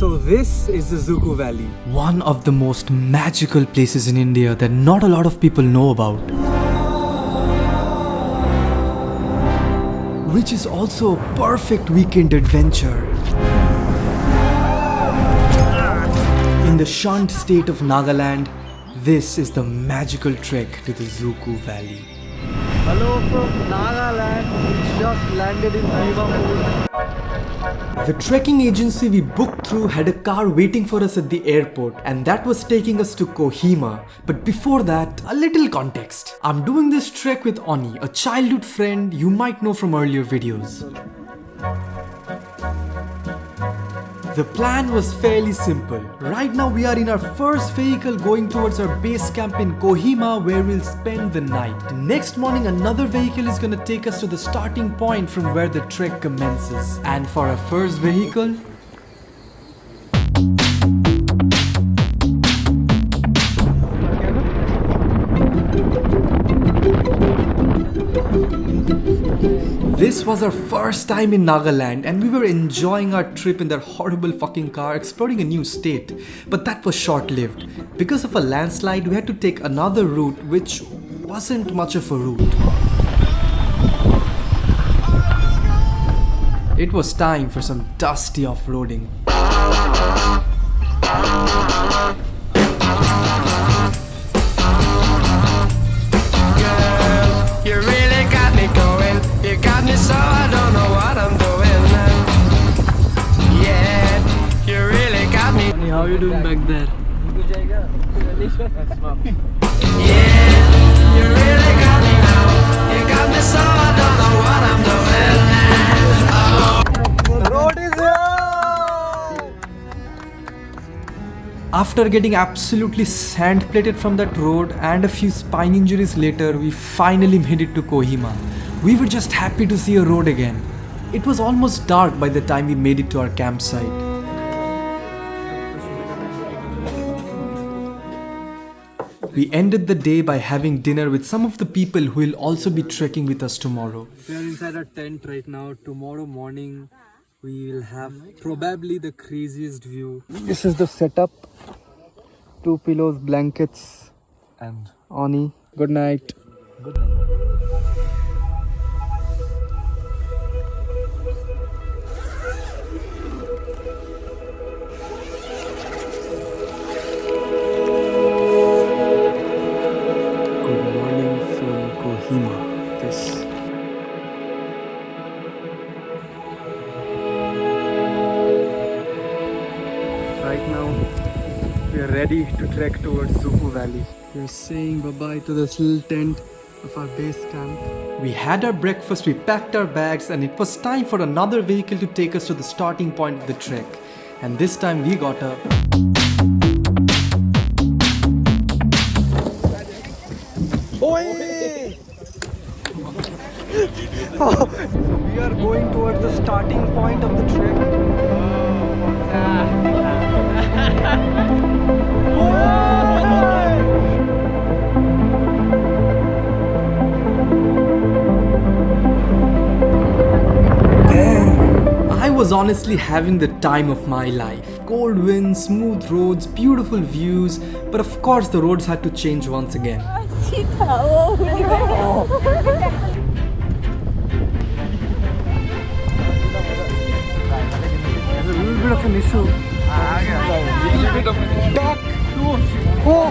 So this is the Dzukou Valley. One of the most magical places in India that not a lot of people know about. Which is also a perfect weekend adventure. In the shunned state of Nagaland, this is the magical trek to the Dzukou Valley. Hello from Nagaland. We just landed in Rivamur. The trekking agency we booked through had a car waiting for us at the airport, and that was taking us to Kohima. But before that, a little context. I'm doing this trek with Oni, a childhood friend you might know from earlier videos. The plan was fairly simple. Right now we are in our first vehicle going towards our base camp in Kohima, where we'll spend the night. Next morning another vehicle is gonna take us to the starting point from where the trek commences. And for our first vehicle, this was our first time in Nagaland, and we were enjoying our trip in that horrible fucking car, exploring a new state. But that was short-lived. Because of a landslide, we had to take another route, which wasn't much of a route. It was time for some dusty off-roading. You really got me going. You got me so I don't know what I'm doing. Yeah, you really got me. How are you doing back there? Yeah, you really got me now. You got me so I don't know what I'm doing. The road is here! After getting absolutely sand-plated from that road and a few spine injuries later, we finally made it to Kohima. We were just happy to see a road again. It was almost dark by the time we made it to our campsite. We ended the day by having dinner with some of the people who will also be trekking with us tomorrow. We are inside our tent right now. Tomorrow morning we will have probably the craziest view. This is the setup. 2 pillows, blankets, and Oni. Good night. Good night. Good morning from Kohima. This. Right now, we are ready to trek towards Dzukou Valley. We're saying bye-bye to this little tent of our base camp. We had our breakfast, we packed our bags, and it was time for another vehicle to take us to the starting point of the trek. And this time we got a... So we are going towards the starting point of the trek. I was honestly having the time of my life. Cold winds, smooth roads, beautiful views, but of course the roads had to change once again. There's a little bit of an issue. Little bit of an issue. Duck! Oh!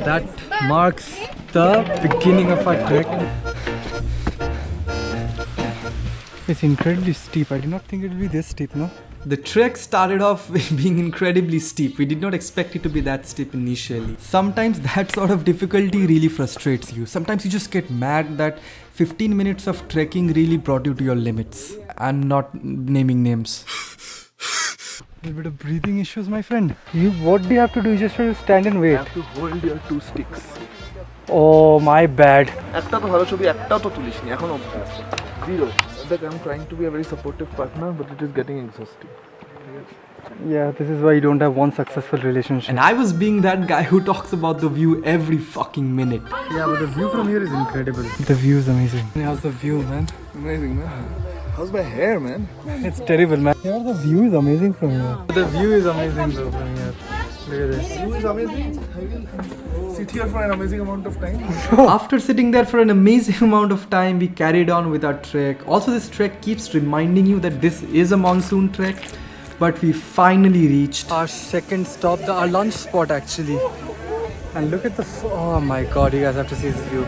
That marks the beginning of our trek. It's incredibly steep. I did not think it would be this steep, no? The trek started off being incredibly steep. We did not expect it to be that steep initially. Sometimes that sort of difficulty really frustrates you. Sometimes you just get mad that 15 minutes of trekking really brought you to your limits. I'm not naming names. A little bit of breathing issues, my friend. What do you have to do? You just have to stand and wait. You have to hold your 2 sticks. Oh, my bad. একটা তো ভালো ছবি একটাও তো তুলিসনি এখন অবধি আছে 0 Like I'm trying to be a very supportive partner, but it is getting exhausting. Yeah, this is why you don't have one successful relationship. And I was being that guy who talks about the view every fucking minute. Yeah, but the view from here is incredible. The view is amazing. How's the view, man? Amazing, man. How's my hair, man? It's terrible, man. Yeah, the view is amazing from here. The view is amazing though from here. Look at this. View is amazing. I will sit here for an amazing amount of time. After sitting there for an amazing amount of time, we carried on with our trek. Also, this trek keeps reminding you that this is a monsoon trek, but we finally reached Our second stop, our lunch spot actually. And look at the, oh my god, you guys have to see this view.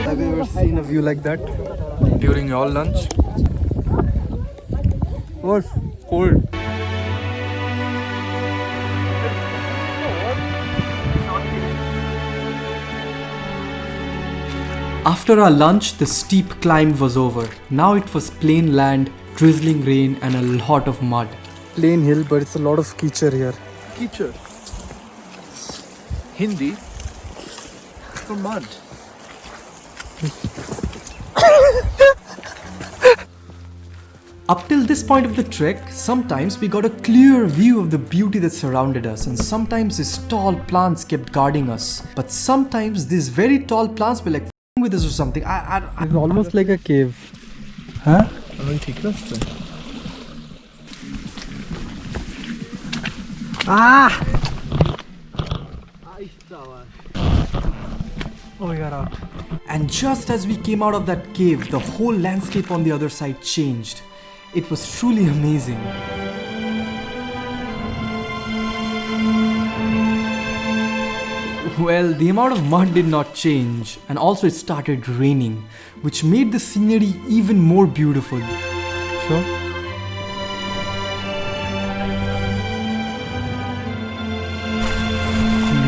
Have you ever seen a view like that during your lunch? Oh, it's cold. After our lunch, the steep climb was over. Now it was plain land, drizzling rain, and a lot of mud. Plain hill, but it's a lot of feature here. Teacher. Hindi. For mud. Up till this point of the trek, sometimes we got a clear view of the beauty that surrounded us, and sometimes these tall plants kept guarding us. But sometimes these very tall plants were like f***ing with us or something. It's almost like a cave. Huh? Ah! Oh, we got out. And just as we came out of that cave, the whole landscape on the other side changed. It was truly amazing. Well, the amount of mud did not change, and also it started raining, which made the scenery even more beautiful. Sure.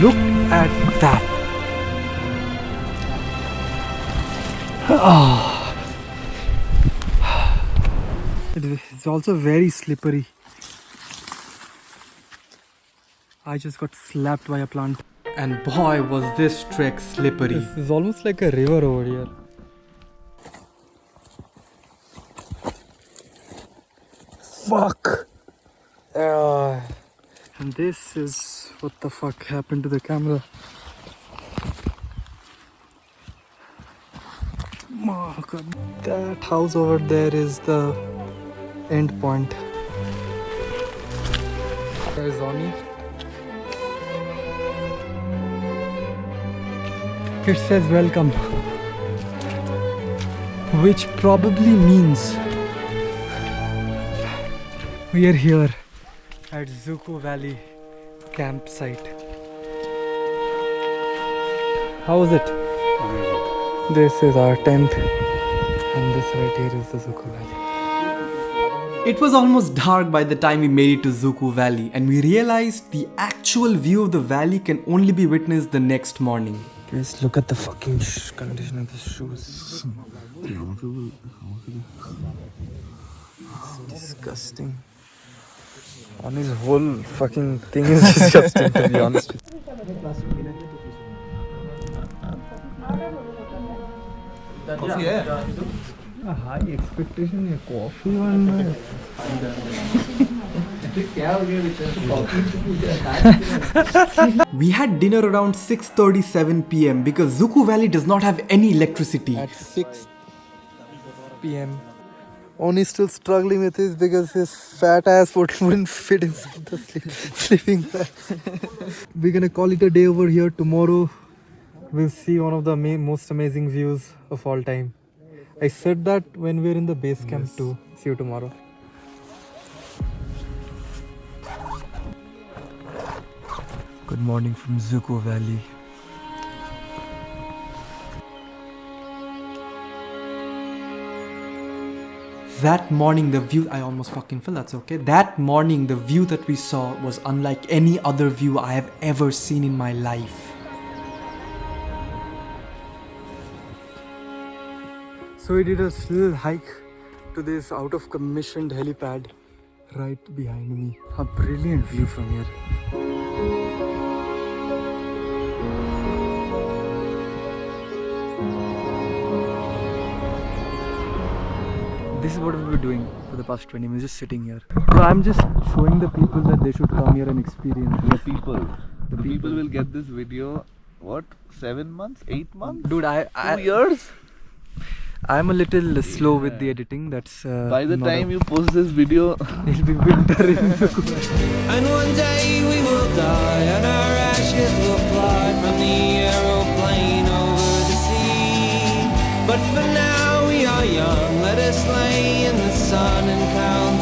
Look at that. It's also very slippery. I just got slapped by a plant. And boy, was this trek slippery. This is almost like a river over here. Fuck! And this is what the fuck happened to the camera. Oh God. That house over there is the end point. There's Zoni. It says welcome, which probably means we are here at Dzukou Valley campsite. How was it? This is our tent, and this right here is the Dzukou Valley. It was almost dark by the time we made it to Dzukou Valley, and we realized the actual view of the valley can only be witnessed the next morning. Guys, look at the fucking condition of the shoes. It's disgusting. On his whole fucking thing is disgusting, to be honest with you. Coffee hai? High expectation है coffee बनना है. We had dinner around 6:37 p.m. because Dzukou Valley does not have any electricity. At 6 p.m. Oni still struggling with this because his fat ass wouldn't fit inside the sleeping bag. We're gonna call it a day over here. Tomorrow we'll see one of the most amazing views of all time. I said that when we're in the base camp too. See you tomorrow. Good morning from Dzukou Valley. That morning, the view, I almost fucking fell, that's okay. That morning, the view that we saw was unlike any other view I have ever seen in my life. So we did a little hike to this out of commissioned helipad, right behind me. A brilliant view from here. This is what we've been doing for the past 20 minutes, just sitting here. So I'm just showing the people that they should come here and experience The this. people. The The people people. will get this video, what, 7 months, 8 months? Dude, 2 years? I'm a little slow with the editing. That's By the not time you post this video, it'll be winter in Dzukou Valley. And one day we will die, and our ashes will fly from the aeroplane over the sea. But for now we are young, let us lay in the sun and count